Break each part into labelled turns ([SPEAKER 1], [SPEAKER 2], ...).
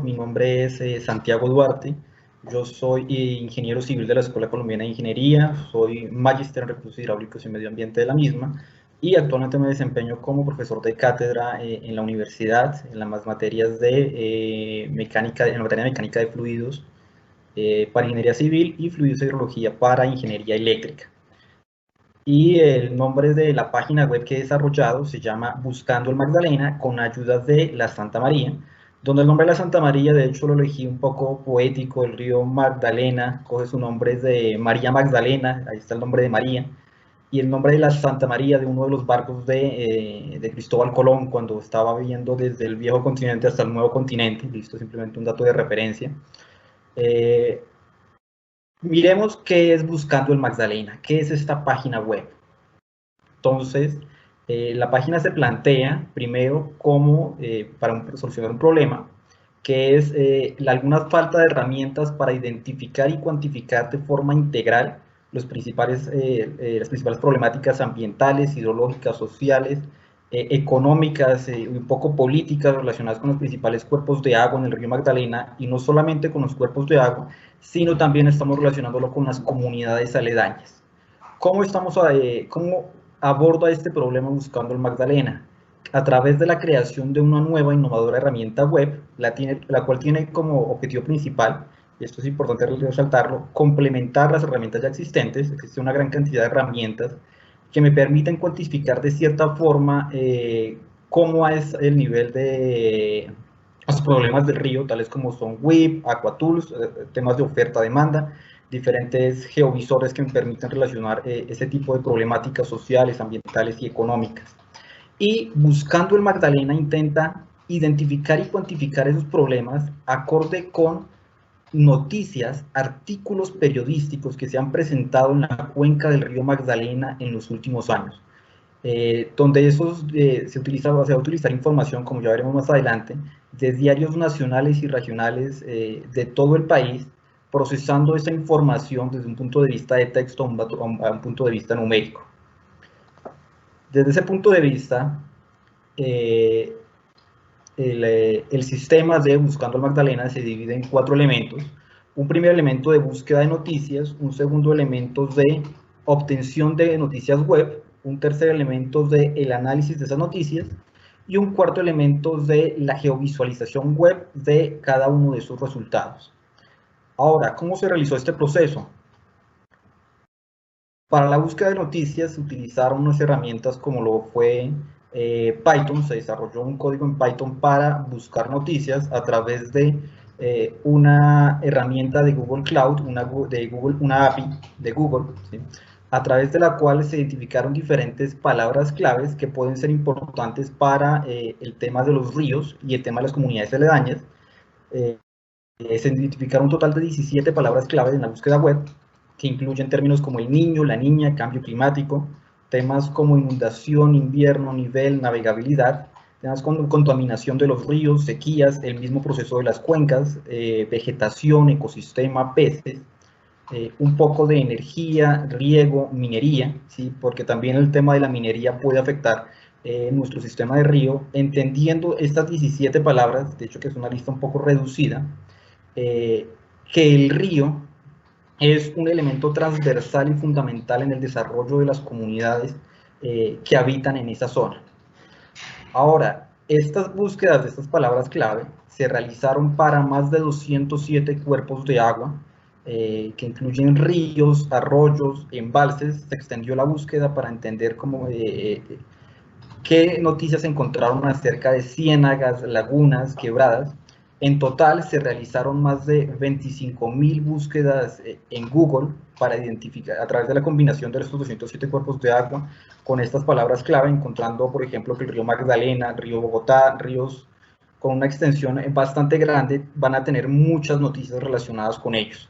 [SPEAKER 1] mi nombre es Santiago Duarte, yo soy ingeniero civil de la Escuela Colombiana de Ingeniería, soy magíster en recursos hidráulicos y medio ambiente de la misma y actualmente me desempeño como profesor de cátedra en la universidad, en las materias de mecánica, en la materia de mecánica de fluidos para ingeniería civil y fluidos e hidrología para ingeniería eléctrica. Y el nombre de la página web que he desarrollado se llama Buscando el Magdalena con ayuda de la Santa María, donde el nombre de la Santa María de hecho lo elegí un poco poético, el río Magdalena coge su nombre de María Magdalena, ahí está el nombre de María, y el nombre de la Santa María de uno de los barcos de Cristóbal Colón cuando estaba viendo desde el viejo continente hasta el nuevo continente, listo, simplemente un dato de referencia. Eh, Miremos qué es Buscando el Magdalena, qué es esta página web. Entonces, la página se plantea primero como para solucionar un problema, que es alguna falta de herramientas para identificar y cuantificar de forma integral las principales problemáticas ambientales, hidrológicas, sociales, económicas y un poco políticas relacionadas con los principales cuerpos de agua en el río Magdalena, y no solamente con los cuerpos de agua, sino también estamos relacionándolo con las comunidades aledañas. ¿Cómo aborda este problema Buscando el Magdalena? A través de la creación de una nueva innovadora herramienta web, la cual tiene como objetivo principal, y esto es importante resaltarlo, complementar las herramientas ya existentes. Existe una gran cantidad de herramientas que me permiten cuantificar de cierta forma cómo es el nivel de los problemas del río, tales como son WIP, Aquatools, temas de oferta-demanda, diferentes geovisores que me permiten relacionar ese tipo de problemáticas sociales, ambientales y económicas. Y Buscando el Magdalena intenta identificar y cuantificar esos problemas acorde con noticias, artículos periodísticos que se han presentado en la cuenca del río Magdalena en los últimos años. Donde esos, se va a utilizar información, como ya veremos más adelante, de diarios nacionales y regionales de todo el país, procesando esa información desde un punto de vista de texto a un punto de vista numérico. Desde ese punto de vista, el sistema de Buscando el Magdalena se divide en 4 elementos. Un primer elemento de búsqueda de noticias, un segundo elemento de obtención de noticias web, un tercer elemento de el análisis de esas noticias y un cuarto elemento de la geovisualización web de cada uno de esos resultados. Ahora, ¿cómo se realizó este proceso? Para la búsqueda de noticias se utilizaron unas herramientas como lo fue Python. Se desarrolló un código en Python para buscar noticias a través de una herramienta de Google Cloud, una API de Google, ¿sí? A través de la cual se identificaron diferentes palabras claves que pueden ser importantes para el tema de los ríos y el tema de las comunidades aledañas. Se identificaron un total de 17 palabras claves en la búsqueda web, que incluyen términos como el niño, la niña, cambio climático, temas como inundación, invierno, nivel, navegabilidad, temas como contaminación de los ríos, sequías, el mismo proceso de las cuencas, vegetación, ecosistema, peces, un poco de energía, riego, minería, ¿sí? Porque también el tema de la minería puede afectar nuestro sistema de río. Entendiendo estas 17 palabras, de hecho que es una lista un poco reducida, que el río es un elemento transversal y fundamental en el desarrollo de las comunidades que habitan en esa zona. Ahora, estas búsquedas de estas palabras clave se realizaron para más de 207 cuerpos de agua, que incluyen ríos, arroyos, embalses. Se extendió la búsqueda para entender qué noticias se encontraron acerca de ciénagas, lagunas, quebradas. En total se realizaron más de 25.000 búsquedas en Google para identificar, a través de la combinación de estos 207 cuerpos de agua con estas palabras clave, encontrando, por ejemplo, que el río Magdalena, el río Bogotá, ríos con una extensión bastante grande, van a tener muchas noticias relacionadas con ellos.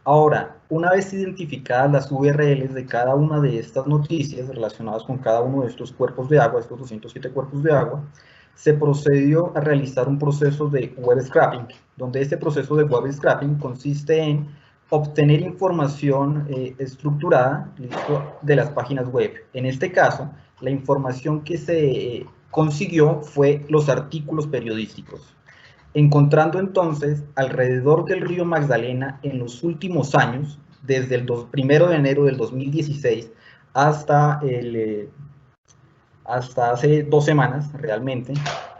[SPEAKER 1] Ahora, una vez identificadas las URLs de cada una de estas noticias relacionadas con cada uno de estos cuerpos de agua, estos 207 cuerpos de agua, se procedió a realizar un proceso de web scraping, donde este proceso de web scraping consiste en obtener información estructurada, ¿listo?, de las páginas web. En este caso, la información que se consiguió fue los artículos periodísticos. encontrando entonces alrededor del río Magdalena en los últimos años, desde el 1 de enero del 2016 hasta, hasta hace 2 semanas realmente,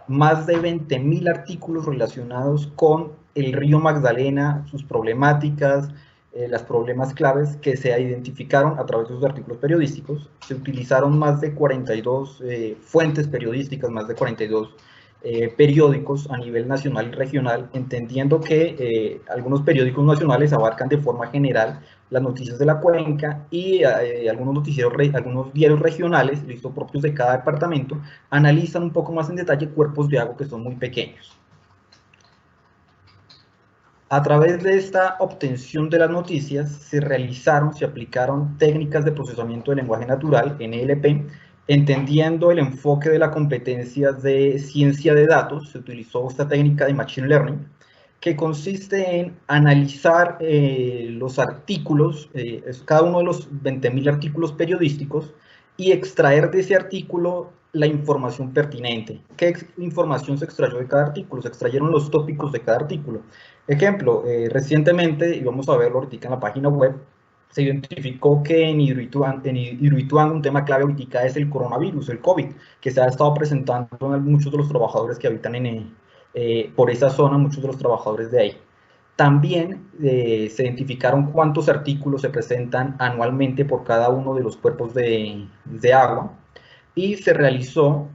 [SPEAKER 1] más de 20.000 artículos relacionados con el río Magdalena, sus problemáticas, las problemas claves que se identificaron a través de sus artículos periodísticos. Se utilizaron más de 42 fuentes periodísticas, más de 42 periódicos a nivel nacional y regional, entendiendo que algunos periódicos nacionales abarcan de forma general las noticias de la cuenca y algunos diarios regionales, listos propios de cada departamento, analizan un poco más en detalle cuerpos de agua que son muy pequeños. A través de esta obtención de las noticias se aplicaron técnicas de procesamiento de lenguaje natural, NLP, entendiendo el enfoque de la competencia de ciencia de datos. Se utilizó esta técnica de Machine Learning, que consiste en analizar los artículos, cada uno de los 20.000 artículos periodísticos, y extraer de ese artículo la información pertinente. ¿Qué información se extrayó de cada artículo? Se extrayeron los tópicos de cada artículo. Ejemplo, recientemente, y vamos a verlo ahorita en la página web, se identificó que en Hidroituango un tema clave ahorita es el coronavirus, el COVID, que se ha estado presentando en muchos de los trabajadores que habitan por esa zona, muchos de los trabajadores de ahí. También se identificaron cuántos artículos se presentan anualmente por cada uno de los cuerpos de agua, y se realizó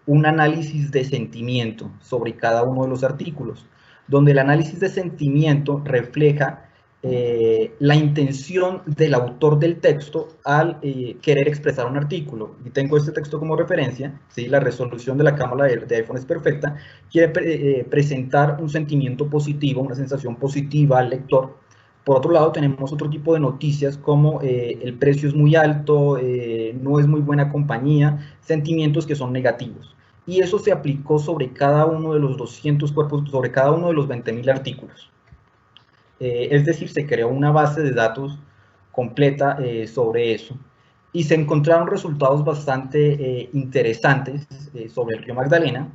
[SPEAKER 1] un análisis de sentimiento sobre cada uno de los artículos, donde el análisis de sentimiento refleja la intención del autor del texto al querer expresar un artículo. Y tengo este texto como referencia, ¿sí? La resolución de la cámara de iPhone es perfecta, quiere presentar un sentimiento positivo, una sensación positiva al lector. Por otro lado, tenemos otro tipo de noticias como el precio es muy alto, no es muy buena compañía, sentimientos que son negativos. Y eso se aplicó sobre cada uno de los 200 cuerpos, sobre cada uno de los 20.000 artículos. Es decir, se creó una base de datos completa sobre eso. Y se encontraron resultados bastante interesantes sobre el río Magdalena.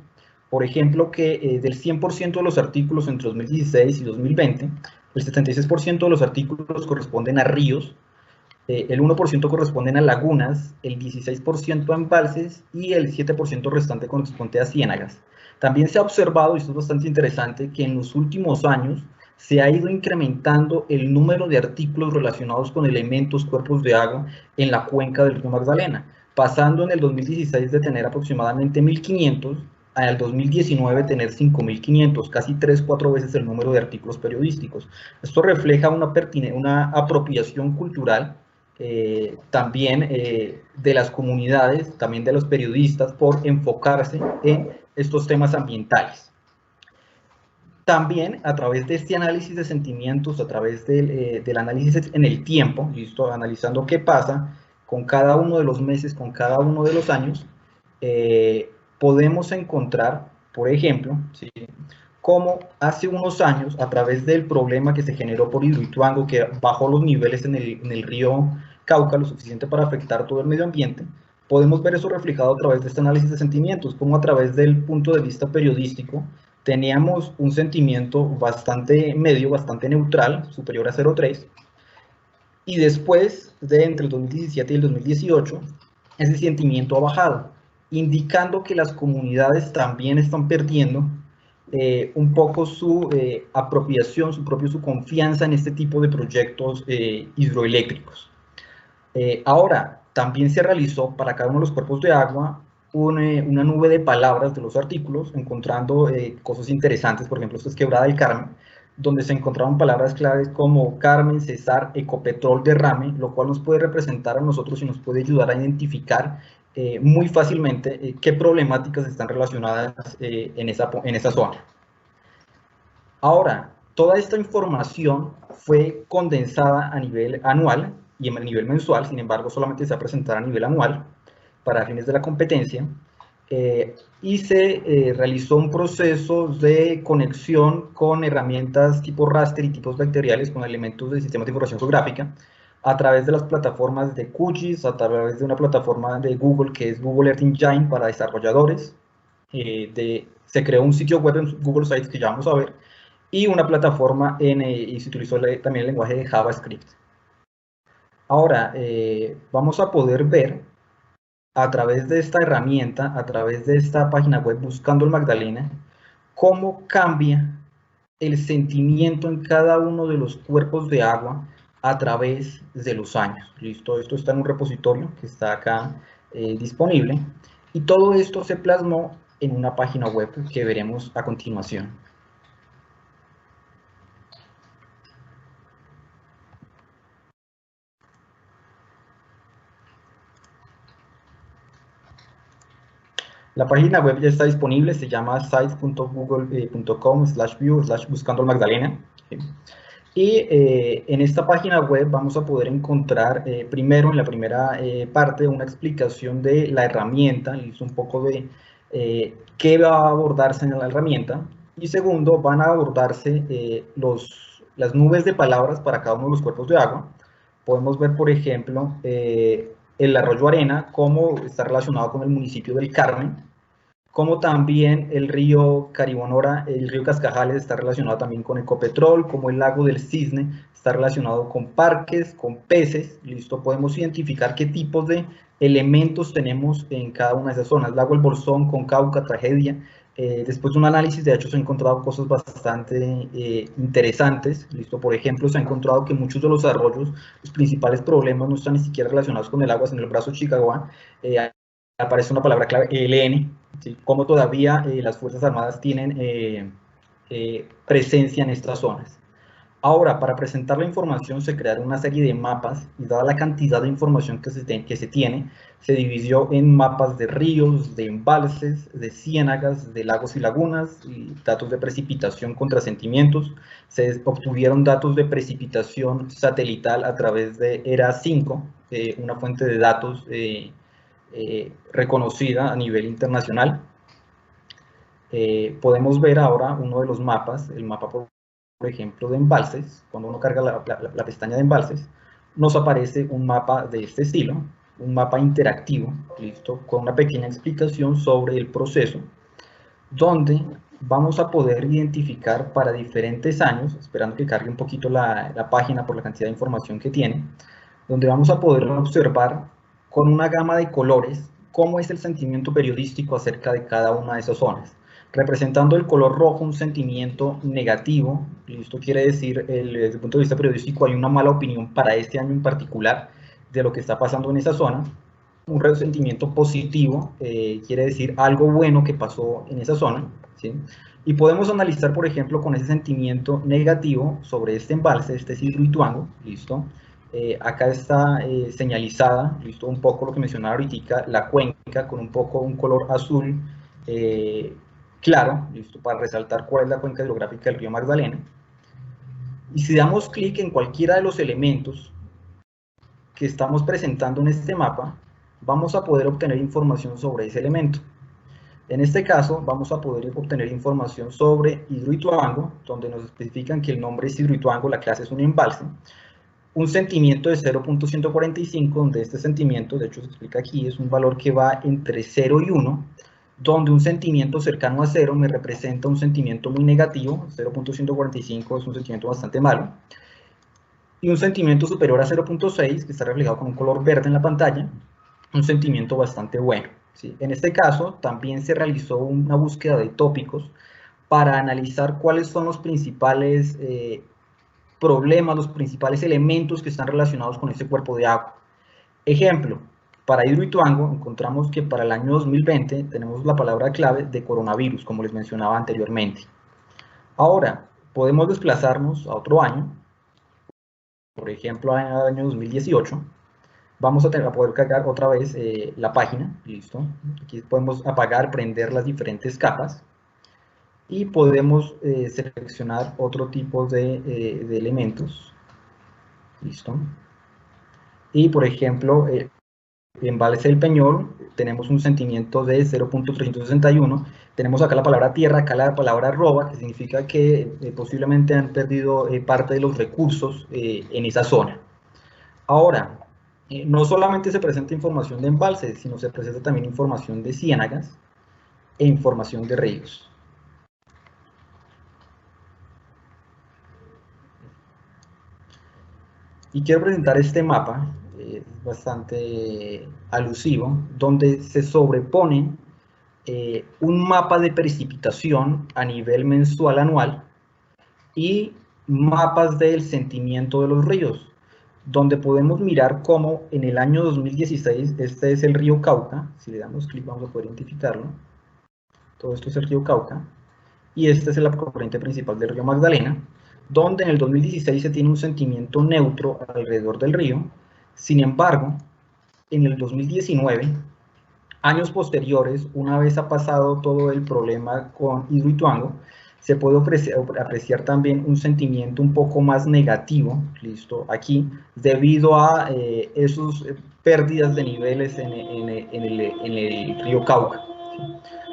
[SPEAKER 1] Por ejemplo, que del 100% de los artículos entre 2016 y 2020, el 76% de los artículos corresponden a ríos, el 1% corresponden a lagunas, el 16% a embalses y el 7% restante corresponde a ciénagas. También se ha observado, y esto es bastante interesante, que en los últimos años se ha ido incrementando el número de artículos relacionados con elementos, cuerpos de agua en la cuenca del río Magdalena, pasando en el 2016 de tener aproximadamente 1.500 al 2019 tener 5.500, casi 3-4 veces el número de artículos periodísticos. Esto refleja una apropiación cultural también de las comunidades, también de los periodistas, por enfocarse en estos temas ambientales. También a través de este análisis de sentimientos, a través del análisis en el tiempo, ¿listo? Analizando qué pasa con cada uno de los meses, con cada uno de los años, podemos encontrar, por ejemplo, ¿sí?, cómo hace unos años, a través del problema que se generó por Hidroituango, que bajó los niveles en el río Cauca lo suficiente para afectar todo el medio ambiente, podemos ver eso reflejado a través de este análisis de sentimientos, como a través del punto de vista periodístico teníamos un sentimiento bastante medio, bastante neutral, superior a 0,3, y después de entre el 2017 y el 2018, ese sentimiento ha bajado, indicando que las comunidades también están perdiendo un poco su apropiación, su confianza en este tipo de proyectos hidroeléctricos. Ahora, también se realizó para cada uno de los cuerpos de agua una nube de palabras de los artículos, encontrando cosas interesantes. Por ejemplo, esto es Quebrada del Carmen, donde se encontraron palabras claves como Carmen, Cesar, Ecopetrol, Derrame, lo cual nos puede representar a nosotros y nos puede ayudar a identificar muy fácilmente qué problemáticas están relacionadas en esa zona. Ahora, toda esta información fue condensada a nivel anual y a nivel mensual, sin embargo, solamente se va a presentar a nivel anual para fines de la competencia, y se realizó un proceso de conexión con herramientas tipo raster y tipos vectoriales con elementos de sistemas de información geográfica a través de las plataformas de QGIS, a través de una plataforma de Google que es Google Earth Engine para desarrolladores, se creó un sitio web en Google Sites que ya vamos a ver, y una plataforma y se utilizó también el lenguaje de JavaScript. Ahora, vamos a poder ver a través de esta herramienta, a través de esta página web Buscando el Magdalena, cómo cambia el sentimiento en cada uno de los cuerpos de agua a través de los años. ¿Listo? Esto está en un repositorio que está acá disponible, y todo esto se plasmó en una página web que veremos a continuación. La página web ya está disponible, se llama sites.google.com/view/buscando el Magdalena. Y en esta página web vamos a poder encontrar primero, en la primera parte, una explicación de la herramienta, y un poco de qué va a abordarse en la herramienta. Y segundo, van a abordarse las nubes de palabras para cada uno de los cuerpos de agua. Podemos ver, por ejemplo, el arroyo Arena, cómo está relacionado con el municipio del Carmen, como también el río Caribonora, el río Cascajales está relacionado también con Ecopetrol, como el lago del Cisne está relacionado con parques, con peces. Listo, podemos identificar qué tipos de elementos tenemos en cada una de esas zonas. Lago El Bolsón con Cauca, tragedia. Después de un análisis, de hecho, se han encontrado cosas bastante interesantes. Listo, por ejemplo, se ha encontrado que muchos de los arroyos, los principales problemas no están ni siquiera relacionados con el agua, sino el brazo Chicagua. Aparece una palabra clave, ELN, ¿sí? Cómo todavía las Fuerzas Armadas tienen presencia en estas zonas. Ahora, para presentar la información se crearon una serie de mapas, y dada la cantidad de información que se tiene, se dividió en mapas de ríos, de embalses, de ciénagas, de lagos y lagunas, y datos de precipitación contra sentimientos. Se obtuvieron datos de precipitación satelital a través de ERA5, una fuente de datos reconocida a nivel internacional. Podemos ver ahora uno de los mapas, el mapa, por ejemplo, de embalses. Cuando uno carga la pestaña de embalses, nos aparece un mapa de este estilo, un mapa interactivo, listo, con una pequeña explicación sobre el proceso, donde vamos a poder identificar para diferentes años, esperando que cargue un poquito la página por la cantidad de información que tiene, donde vamos a poder observar con una gama de colores cómo es el sentimiento periodístico acerca de cada una de esas zonas. Representando el color rojo, un sentimiento negativo, esto quiere decir, desde el punto de vista periodístico, hay una mala opinión para este año en particular de lo que está pasando en esa zona. Un resentimiento positivo quiere decir algo bueno que pasó en esa zona, ¿sí? Y podemos analizar, por ejemplo, con ese sentimiento negativo sobre este embalse, este Cidro Ituango, ¿listo? Acá está señalizada, listo, un poco lo que mencionaba ahorita, la cuenca con un color azul claro, listo, para resaltar cuál es la cuenca hidrográfica del río Magdalena. Y si damos clic en cualquiera de los elementos que estamos presentando en este mapa, vamos a poder obtener información sobre ese elemento. En este caso, vamos a poder obtener información sobre Hidroituango, donde nos especifican que el nombre es Hidroituango, la clase es un embalse, un sentimiento de 0.145, donde este sentimiento, de hecho se explica aquí, es un valor que va entre 0 y 1, donde un sentimiento cercano a 0 me representa un sentimiento muy negativo, 0.145 es un sentimiento bastante malo, y un sentimiento superior a 0.6, que está reflejado con un color verde en la pantalla, un sentimiento bastante bueno, ¿sí? En este caso, también se realizó una búsqueda de tópicos para analizar cuáles son los principales problemas, los principales elementos que están relacionados con ese cuerpo de agua. Ejemplo, para Hidroituango encontramos que para el año 2020 tenemos la palabra clave de coronavirus, como les mencionaba anteriormente. Ahora, podemos desplazarnos a otro año, por ejemplo, al año 2018. Vamos a poder cargar otra vez la página, listo. Aquí podemos apagar, prender las diferentes capas y podemos seleccionar otro tipo de elementos, listo. Y por ejemplo, embalse del Peñol, tenemos un sentimiento de 0.361. Tenemos acá la palabra tierra, acá la palabra roba, que significa que posiblemente han perdido parte de los recursos en esa zona. Ahora, no solamente se presenta información de embalses, sino se presenta también información de ciénagas, e información de ríos. Y quiero presentar este mapa, bastante alusivo, donde se sobreponen un mapa de precipitación a nivel mensual anual y mapas del sentimiento de los ríos, donde podemos mirar cómo en el año 2016, este es el río Cauca, si le damos clic vamos a poder identificarlo, todo esto es el río Cauca, y esta es la corriente principal del río Magdalena, donde en el 2016 se tiene un sentimiento neutro alrededor del río. Sin embargo, en el 2019, años posteriores, una vez ha pasado todo el problema con Hidroituango, se puede apreciar también un sentimiento un poco más negativo, listo, aquí, debido a esas pérdidas de niveles en el río Cauca. ¿Sí?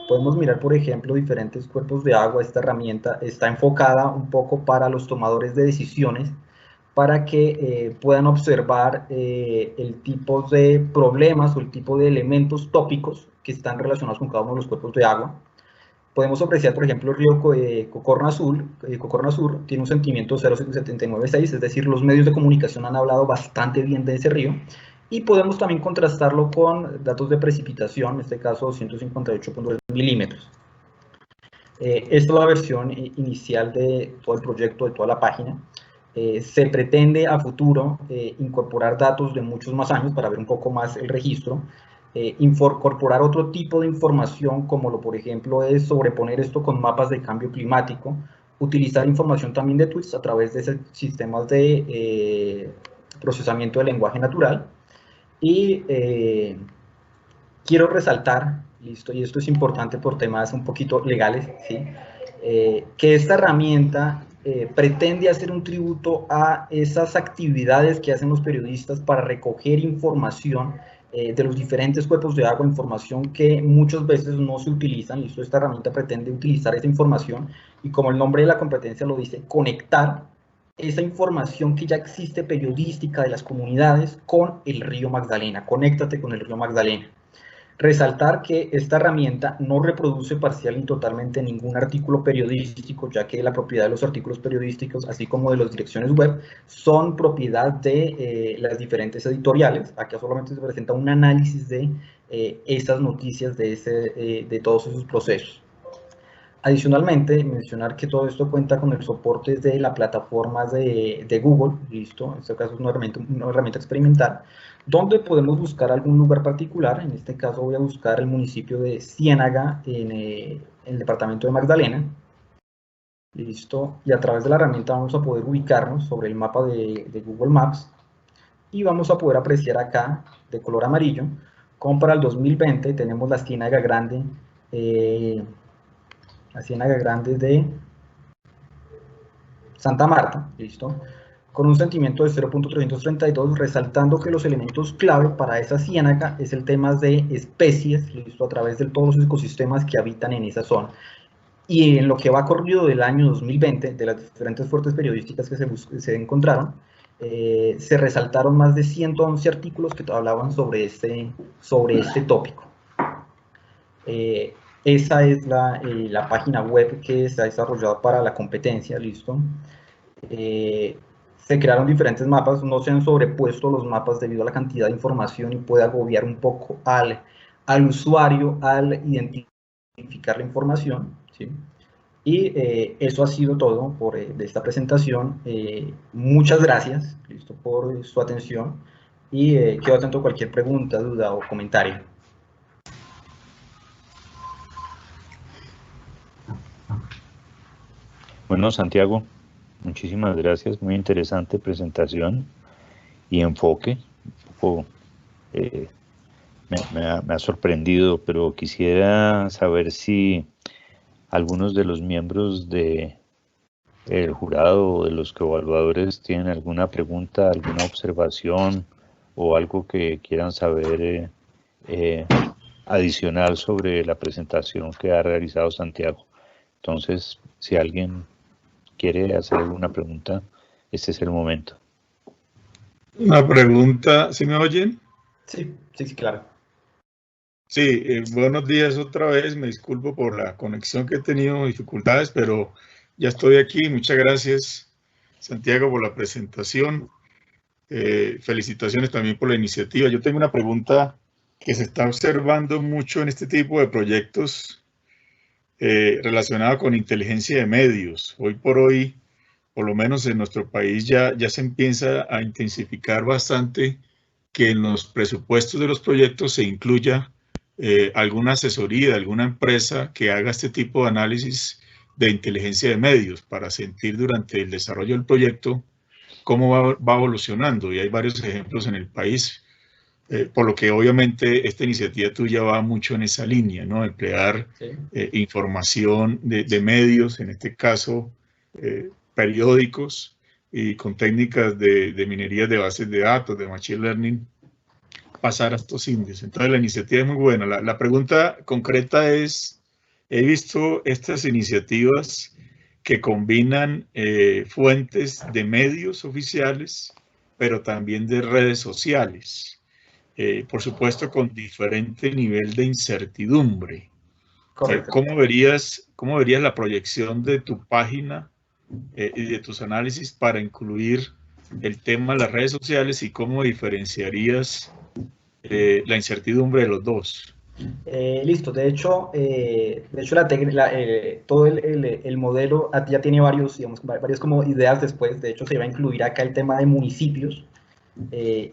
[SPEAKER 1] Podemos mirar, por ejemplo, diferentes cuerpos de agua. Esta herramienta está enfocada un poco para los tomadores de decisiones, para que puedan observar el tipo de problemas o el tipo de elementos tópicos que están relacionados con cada uno de los cuerpos de agua. Podemos apreciar, por ejemplo, el río Cocorna Sur tiene un sentimiento 0,796, es decir, los medios de comunicación han hablado bastante bien de ese río, y podemos también contrastarlo con datos de precipitación, en este caso 258.3 milímetros. Esta es la versión inicial de todo el proyecto, de toda la página. Se pretende a futuro incorporar datos de muchos más años para ver un poco más el registro, incorporar otro tipo de información, como por ejemplo es sobreponer esto con mapas de cambio climático, utilizar información también de tweets a través de sistemas de procesamiento de lenguaje natural. Y quiero resaltar, listo, y esto es importante por temas un poquito legales, ¿sí? Que esta herramienta pretende hacer un tributo a esas actividades que hacen los periodistas para recoger información de los diferentes cuerpos de agua, información que muchas veces no se utilizan. Listo, esta herramienta pretende utilizar esa información y, como el nombre de la competencia lo dice, conectar esa información que ya existe periodística de las comunidades con el río Magdalena. Conéctate con el río Magdalena. Resaltar que esta herramienta no reproduce parcial ni totalmente ningún artículo periodístico, ya que la propiedad de los artículos periodísticos, así como de las direcciones web, son propiedad de las diferentes editoriales. Acá solamente se presenta un análisis de esas noticias, de todos esos procesos. Adicionalmente, mencionar que todo esto cuenta con el soporte de la plataforma de Google, listo, en este caso es una herramienta experimental, donde podemos buscar algún lugar particular. En este caso voy a buscar el municipio de Ciénaga en el departamento de Magdalena, listo, y a través de la herramienta vamos a poder ubicarnos sobre el mapa de Google Maps, y vamos a poder apreciar acá, de color amarillo, como para el 2020 tenemos la Ciénaga Grande, de Santa Marta, listo, con un sentimiento de 0.332, resaltando que los elementos clave para esa ciénaga es el tema de especies, listo, a través de todos los ecosistemas que habitan en esa zona. Y en lo que va corrido del año 2020, de las diferentes fuentes periodísticas que se encontraron, se resaltaron más de 111 artículos que hablaban sobre este tópico. Esa es la página web que se ha desarrollado para la competencia, listo. Se crearon diferentes mapas, no se han sobrepuesto los mapas debido a la cantidad de información y puede agobiar un poco al usuario al identificar la información, ¿sí? Y eso ha sido todo de esta presentación. Muchas gracias, listo, por su atención, y quedo atento a cualquier pregunta, duda o comentario.
[SPEAKER 2] Bueno, Santiago, muchísimas gracias, muy interesante presentación y enfoque. Un poco, me ha sorprendido, pero quisiera saber si algunos de los miembros del jurado o de los evaluadores tienen alguna pregunta, alguna observación o algo que quieran saber adicional sobre la presentación que ha realizado Santiago. Entonces, si alguien quiere hacer alguna pregunta, este es el momento.
[SPEAKER 3] Una pregunta, ¿sí me oyen?
[SPEAKER 1] Sí, claro.
[SPEAKER 3] Sí, buenos días otra vez. Me disculpo por la conexión que he tenido dificultades, pero ya estoy aquí. Muchas gracias, Santiago, por la presentación. Felicitaciones también por la iniciativa. Yo tengo una pregunta que se está observando mucho en este tipo de proyectos relacionada con inteligencia de medios. Hoy por hoy, por lo menos en nuestro país, ya se empieza a intensificar bastante que en los presupuestos de los proyectos se incluya alguna asesoría de alguna empresa que haga este tipo de análisis de inteligencia de medios para sentir durante el desarrollo del proyecto cómo va evolucionando. Y hay varios ejemplos en el país, por lo que obviamente esta iniciativa tuya va mucho en esa línea, ¿no? Emplear información de medios, en este caso periódicos, y con técnicas de minería de bases de datos, de machine learning, pasar a estos índices. Entonces la iniciativa es muy buena. La pregunta concreta es, he visto estas iniciativas que combinan fuentes de medios oficiales, pero también de redes sociales, por supuesto con diferente nivel de incertidumbre.
[SPEAKER 1] Correcto.
[SPEAKER 3] ¿Cómo verías la proyección de tu página y de tus análisis para incluir el tema de las redes sociales y cómo diferenciarías la incertidumbre de los dos?
[SPEAKER 1] Listo, de hecho todo el modelo ya tiene varios, digamos, varias como ideas después. De hecho, se va a incluir acá el tema de municipios,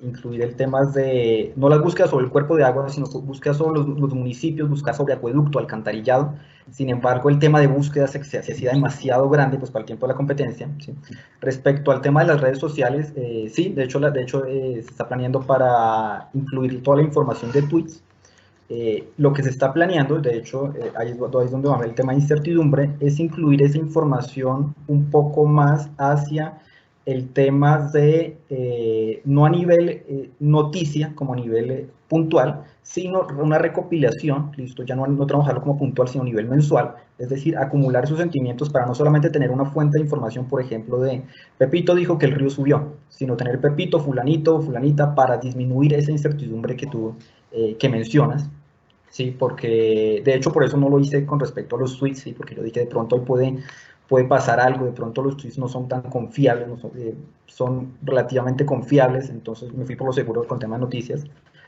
[SPEAKER 1] incluir el tema de, no las búsquedas sobre el cuerpo de agua, sino búsquedas sobre los municipios, buscar sobre acueducto, alcantarillado. Sin embargo, el tema de búsquedas se hacía demasiado grande pues, para el tiempo de la competencia, ¿sí? Respecto al tema de las redes sociales, sí, de hecho se está planeando para incluir toda la información de tweets. Lo que se está planeando, de hecho, ahí es donde va el tema de incertidumbre, es incluir esa información un poco más hacia el tema de, no a nivel noticia, como a nivel puntual, sino una recopilación, listo, ya no trabajarlo como puntual, sino a nivel mensual, es decir, acumular sus sentimientos para no solamente tener una fuente de información, por ejemplo, de Pepito dijo que el río subió, sino tener Pepito, fulanito, fulanita, para disminuir esa incertidumbre que tú que mencionas. Sí, porque de hecho por eso no lo hice con respecto a los tweets, ¿sí? Porque yo dije de pronto hoy puede pasar algo, de pronto los tweets no son tan confiables, son relativamente confiables, entonces me fui por lo seguro con el tema de noticias,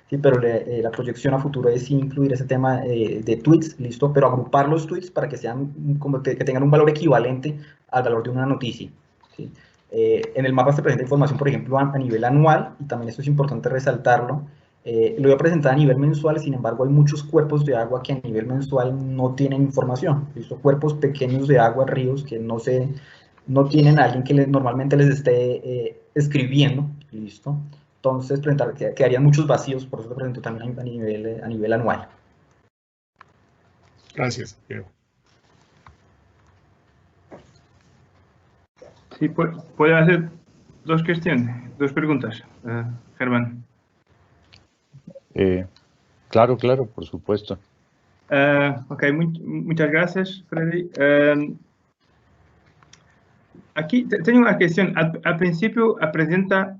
[SPEAKER 1] ¿sí? Pero la proyección a futuro es incluir ese tema de tweets, listo, pero agrupar los tweets para que sean como que tengan un valor equivalente al valor de una noticia, ¿sí? En el mapa se presenta información, por ejemplo, a nivel anual, y también esto es importante resaltarlo. Lo voy a presentar a nivel mensual, sin embargo hay muchos cuerpos de agua que a nivel mensual no tienen información, ¿listo? Cuerpos pequeños de agua, ríos que no tienen a alguien que normalmente les esté escribiendo, ¿listo? Entonces quedarían muchos vacíos, por eso lo presento también a nivel anual.
[SPEAKER 3] Gracias, Diego.
[SPEAKER 4] Sí, puedo hacer dos preguntas, Germán.
[SPEAKER 2] Claro, por supuesto.
[SPEAKER 4] Ok, muchas gracias, Freddy. Aquí tengo una cuestión. Al principio presenta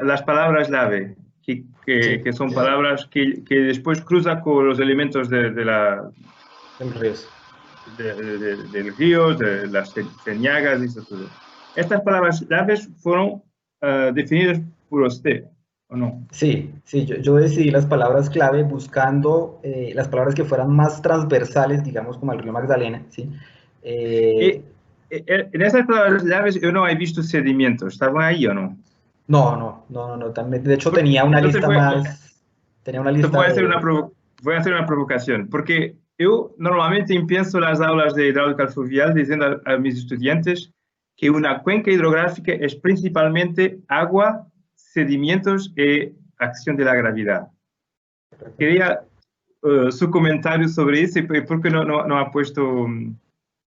[SPEAKER 4] las palabras clave, que son palabras que después cruza con los elementos del río, de las ceñagas y eso todo. Estas palabras claves fueron definidas por usted, ¿o no?
[SPEAKER 1] Sí, yo decidí las palabras clave buscando las palabras que fueran más transversales, digamos, como el río Magdalena, ¿sí?
[SPEAKER 4] En esas palabras claves yo no he visto sedimentos, ¿estaban ahí o no?
[SPEAKER 1] No, también, de hecho tenía una lista más,
[SPEAKER 4] voy a hacer una provocación, porque yo normalmente empiezo las aulas de hidráulica fluvial diciendo a mis estudiantes que una cuenca hidrográfica es principalmente agua, sedimentos y acción de la gravedad. Quería su comentario sobre eso y por qué no ha puesto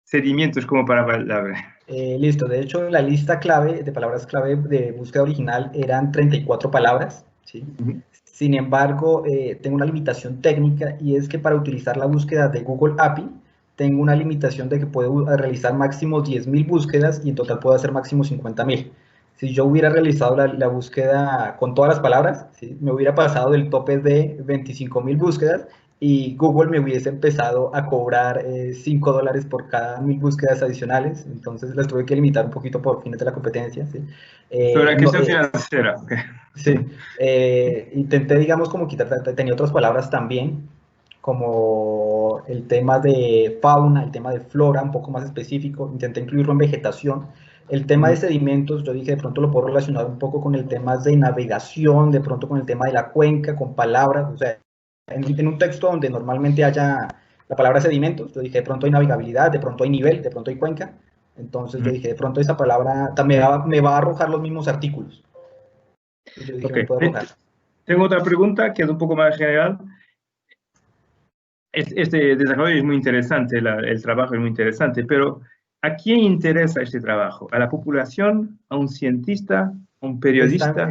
[SPEAKER 4] sedimentos como palabra.
[SPEAKER 1] Listo, de hecho la lista clave de palabras clave de búsqueda original eran 34 palabras, ¿sí? Sin embargo, tengo una limitación técnica y es que para utilizar la búsqueda de Google API tengo una limitación de que puedo realizar máximo 10.000 búsquedas y en total puedo hacer máximo 50.000. si yo hubiera realizado la búsqueda con todas las palabras, ¿sí? Me hubiera pasado del tope de 25.000 búsquedas y Google me hubiese empezado a cobrar $5 por cada 1.000 búsquedas adicionales, entonces las tuve que limitar un poquito por fines de la competencia. ¿Sí?
[SPEAKER 4] Sobre la cuestión financiera. Okay.
[SPEAKER 1] Sí, intenté, digamos, como quitar, tenía otras palabras también, como el tema de fauna, el tema de flora, un poco más específico, intenté incluirlo en vegetación. El tema de sedimentos, yo dije, de pronto lo puedo relacionar un poco con el tema de navegación, de pronto con el tema de la cuenca, con palabras, o sea, en un texto donde normalmente haya la palabra sedimentos, yo dije, de pronto hay navegabilidad, de pronto hay nivel, de pronto hay cuenca, entonces yo dije, de pronto esa palabra también me va a arrojar los mismos artículos. Y yo dije,
[SPEAKER 4] Okay.
[SPEAKER 1] me puedo arrojar.
[SPEAKER 4] Tengo otra pregunta que es un poco más general. Este desarrollo es muy interesante, el trabajo es muy interesante, pero ¿a quién interesa este trabajo? ¿A la población? ¿A un cientista? ¿A un periodista?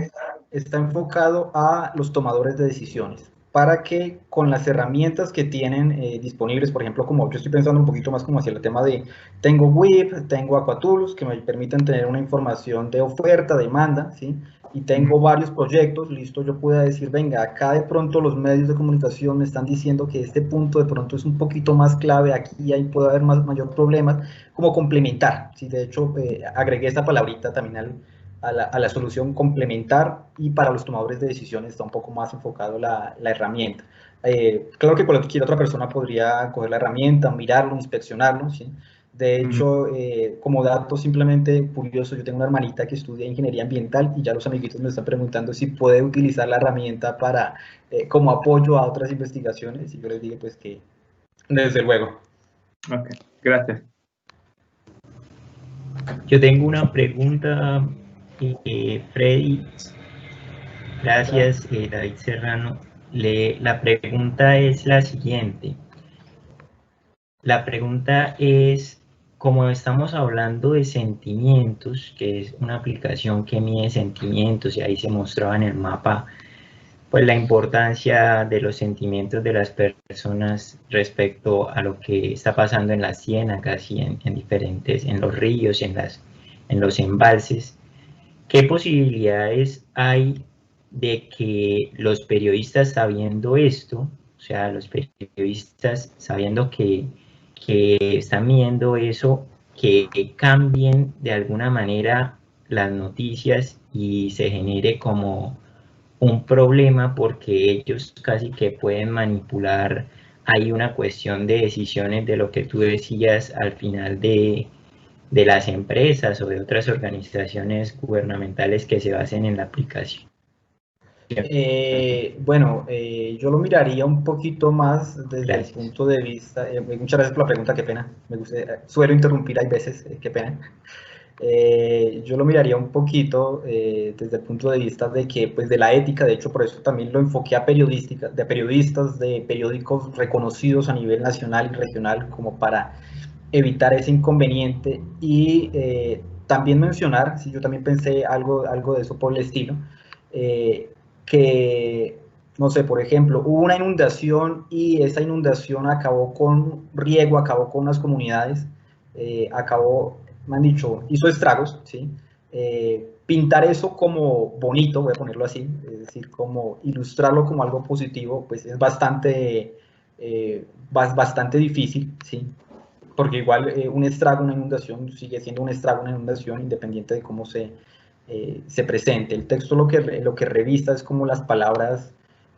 [SPEAKER 1] Está enfocado a los tomadores de decisiones, para que con las herramientas que tienen disponibles, por ejemplo, como yo estoy pensando un poquito más como hacia el tema de, tengo WIP, tengo Aquatools, que me permiten tener una información de oferta, demanda, ¿sí? Y tengo varios proyectos, listo, yo puedo decir, venga, acá de pronto los medios de comunicación me están diciendo que este punto de pronto es un poquito más clave, aquí y ahí puede haber mayor problemas, como complementar, ¿sí? De hecho, agregué esta palabrita también a la solución, complementar, y para los tomadores de decisiones está un poco más enfocado la herramienta. Claro que cualquier otra persona podría coger la herramienta, mirarlo, inspeccionarlo, ¿sí? De hecho, como dato simplemente curioso, yo tengo una hermanita que estudia ingeniería ambiental y ya los amiguitos me están preguntando si puede utilizar la herramienta para, como apoyo a otras investigaciones, y yo les digo pues que desde luego.
[SPEAKER 4] Ok, gracias.
[SPEAKER 5] Yo tengo una pregunta, Freddy. Gracias, David Serrano. La pregunta es la siguiente. La pregunta es, como estamos hablando de sentimientos, que es una aplicación que mide sentimientos, y ahí se mostraba en el mapa, pues la importancia de los sentimientos de las personas respecto a lo que está pasando en las ciénagas y en los ríos, en los embalses. ¿Qué posibilidades hay de que los periodistas, sabiendo esto, o sea, los periodistas sabiendo que están viendo eso, que cambien de alguna manera las noticias y se genere como un problema, porque ellos casi que pueden manipular? Hay una cuestión de decisiones, de lo que tú decías al final, de las empresas o de otras organizaciones gubernamentales que se basen en la aplicación.
[SPEAKER 1] Bueno, yo lo miraría un poquito más desde el punto de vista, muchas gracias por la pregunta, qué pena, suelo interrumpir, hay veces, qué pena. Yo lo miraría un poquito desde el punto de vista de que, pues, de la ética. De hecho, por eso también lo enfoqué a periodistas de periódicos reconocidos a nivel nacional y regional, como para evitar ese inconveniente. Y también mencionar, si yo también pensé algo de eso por el estilo, que, no sé, por ejemplo, hubo una inundación y esa inundación acabó con riego, acabó con unas comunidades, me han dicho, hizo estragos, ¿sí? Pintar eso como bonito, voy a ponerlo así, es decir, como ilustrarlo como algo positivo, pues es bastante difícil, ¿sí? Porque igual un estrago, una inundación, sigue siendo un estrago, una inundación, independiente de cómo se presente. El texto lo que revisa es como las palabras,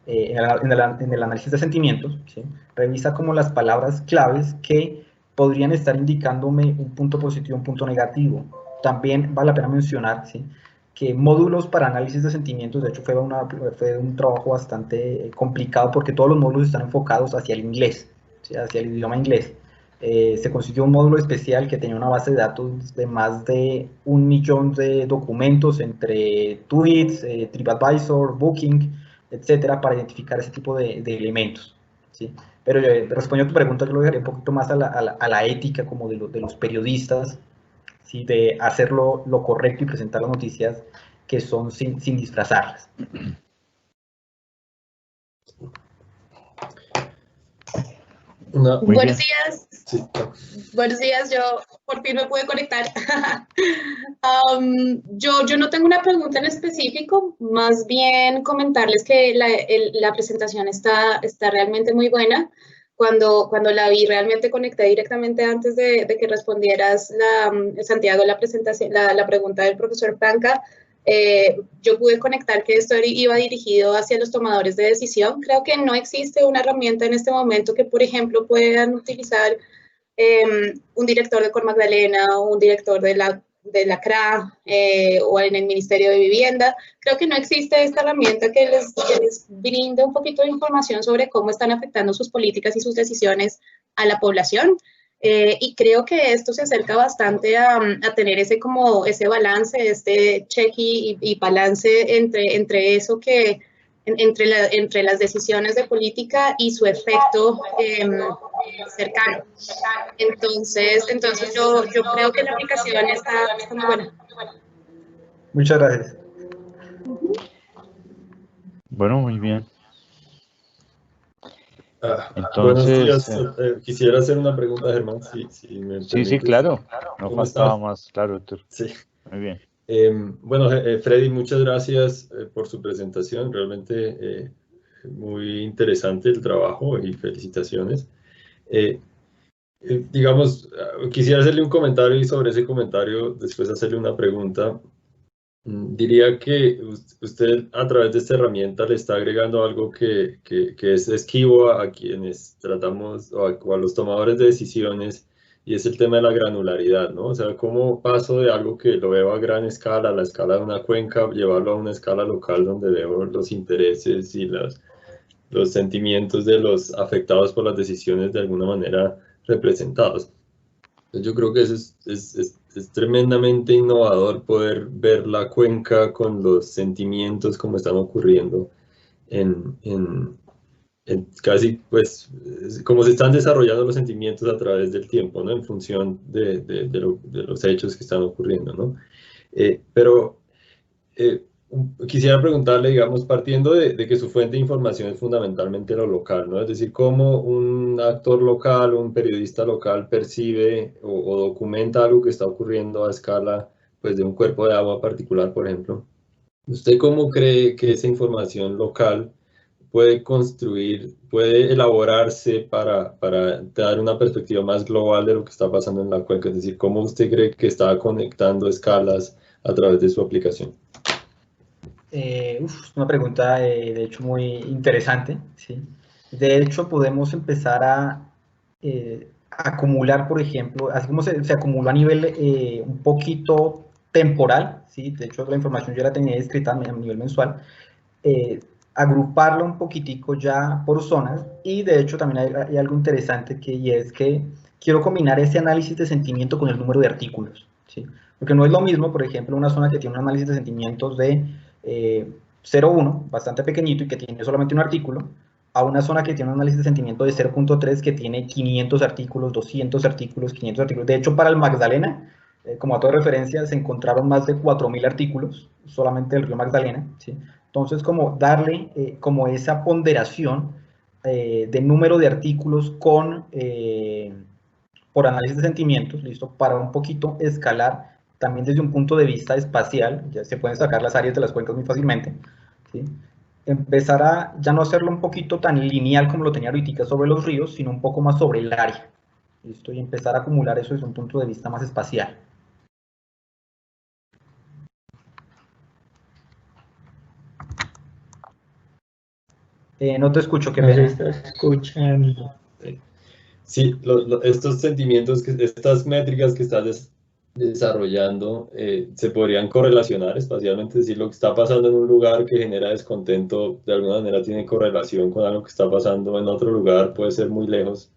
[SPEAKER 1] en el análisis de sentimientos, ¿sí? Revisa como las palabras claves que podrían estar indicándome un punto positivo, un punto negativo. También vale la pena mencionar, ¿sí?, que módulos para análisis de sentimientos, de hecho fue un trabajo bastante complicado, porque todos los módulos están enfocados hacia el inglés, ¿sí?, hacia el idioma inglés. Se consiguió un módulo especial que tenía una base de datos de más de 1 millón de documentos entre tweets, TripAdvisor, Booking, etcétera, para identificar ese tipo de elementos, ¿sí? Pero respondiendo a tu pregunta, yo lo dejaría un poquito más a la ética como de los periodistas, ¿sí?, de hacerlo lo correcto y presentar las noticias que son sin disfrazarlas.
[SPEAKER 6] Buenos días.
[SPEAKER 7] Sí.
[SPEAKER 6] Buenos días, yo por fin me pude conectar. Yo no tengo una pregunta en específico, más bien comentarles que la presentación está realmente muy buena. Cuando la vi, realmente conecté directamente antes de que respondieras, Santiago, la presentación, la pregunta del profesor Franca. Yo pude conectar que esto iba dirigido hacia los tomadores de decisión. Creo que no existe una herramienta en este momento que, por ejemplo, puedan utilizar un director de Cor Magdalena o un director de la CRA o en el Ministerio de Vivienda. Creo que no existe esta herramienta que les brinde un poquito de información sobre cómo están afectando sus políticas y sus decisiones a la población. Y creo que esto se acerca bastante a tener ese balance, check y balance entre eso que, entre las decisiones de política y su efecto cercano. Entonces yo creo que la aplicación está muy buena.
[SPEAKER 1] Muchas gracias.
[SPEAKER 2] Bueno, muy bien.
[SPEAKER 7] Entonces, buenos días. Quisiera hacer una pregunta, Germán, si me permites.
[SPEAKER 2] Sí, claro. No faltaba más, claro, doctor.
[SPEAKER 7] Sí.
[SPEAKER 2] Muy bien.
[SPEAKER 7] Bueno, Freddy, muchas gracias por su presentación. Realmente muy interesante el trabajo y felicitaciones. Digamos, quisiera hacerle un comentario y sobre ese comentario después hacerle una pregunta. Diría que usted a través de esta herramienta le está agregando algo que es esquivo a quienes tratamos o a los tomadores de decisiones, y es el tema de la granularidad, ¿no? O sea, cómo paso de algo que lo veo a gran escala, a la escala de una cuenca, llevarlo a una escala local donde veo los intereses y los sentimientos de los afectados por las decisiones de alguna manera representados. Entonces yo creo que eso es tremendamente innovador, poder ver la cuenca con los sentimientos como están ocurriendo en casi, pues, como se están desarrollando los sentimientos a través del tiempo, ¿no? En función de los hechos que están ocurriendo, ¿no? Quisiera preguntarle, digamos, partiendo de que su fuente de información es fundamentalmente lo local, ¿no? Es decir, cómo un actor local, un periodista local percibe o documenta algo que está ocurriendo a escala, pues, de un cuerpo de agua particular, por ejemplo. ¿Usted cómo cree que esa información local puede elaborarse para dar una perspectiva más global de lo que está pasando en la cuenca? Es decir, ¿cómo usted cree que está conectando escalas a través de su aplicación?
[SPEAKER 1] Una pregunta de hecho muy interesante, ¿sí? De hecho podemos empezar a acumular, por ejemplo, así como se acumuló a nivel un poquito temporal, ¿sí? De hecho la información yo la tenía escrita a nivel mensual, agruparla un poquitico ya por zonas, y de hecho también hay algo interesante y es que quiero combinar ese análisis de sentimiento con el número de artículos, ¿sí? Porque no es lo mismo, por ejemplo, una zona que tiene un análisis de sentimientos de 0.1, bastante pequeñito y que tiene solamente un artículo, a una zona que tiene un análisis de sentimiento de 0.3 que tiene 500 artículos, 200 artículos, 500 artículos. De hecho, para el Magdalena, como a toda referencia, se encontraron más de 4.000 artículos solamente del río Magdalena, ¿sí? Entonces, como darle como esa ponderación de número de artículos por análisis de sentimientos, ¿listo? Para un poquito escalar también desde un punto de vista espacial, ya se pueden sacar las áreas de las cuencas muy fácilmente, ¿sí? Empezar a ya no hacerlo un poquito tan lineal como lo tenía ahorita sobre los ríos, sino un poco más sobre el área, ¿listo? Y empezar a acumular eso desde un punto de vista más espacial. No te escucho, qué pena.
[SPEAKER 5] No se está escuchando.
[SPEAKER 7] Sí, estos sentimientos, estas métricas que estás desarrollando se podrían correlacionar espacialmente, es decir, lo que está pasando en un lugar que genera descontento de alguna manera tiene correlación con algo que está pasando en otro lugar, puede ser muy lejos,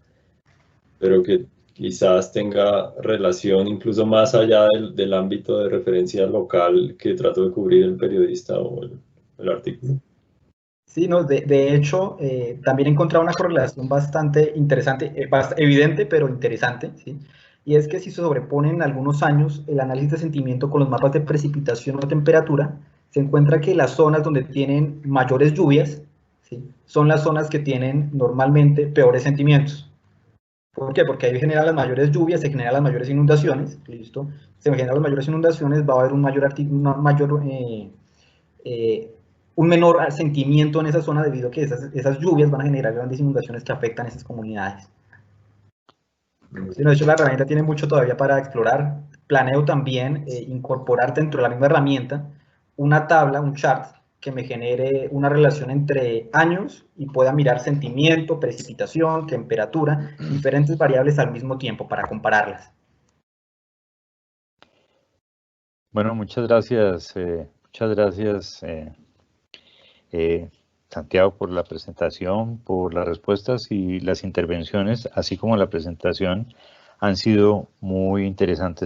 [SPEAKER 7] pero que quizás tenga relación incluso más allá del ámbito de referencia local que trató de cubrir el periodista o el artículo.
[SPEAKER 1] Sí, no, de hecho, también he encontrado una correlación bastante interesante, evidente, pero interesante, ¿sí? Y es que si se sobreponen algunos años el análisis de sentimiento con los mapas de precipitación o temperatura, se encuentra que las zonas donde tienen mayores lluvias, ¿sí?, son las zonas que tienen normalmente peores sentimientos, ¿Por qué? Porque ahí generan las mayores lluvias, se generan las mayores inundaciones, ¿listo? Se generan las mayores inundaciones, va a haber un menor sentimiento en esa zona debido a que esas lluvias van a generar grandes inundaciones que afectan a esas comunidades. De hecho, la herramienta tiene mucho todavía para explorar. Planeo también incorporar dentro de la misma herramienta una tabla, un chart, que me genere una relación entre años y pueda mirar sentimiento, precipitación, temperatura, diferentes variables al mismo tiempo para compararlas.
[SPEAKER 2] Bueno, muchas gracias Santiago, por la presentación, por las respuestas y las intervenciones, así como la presentación, han sido muy interesantes.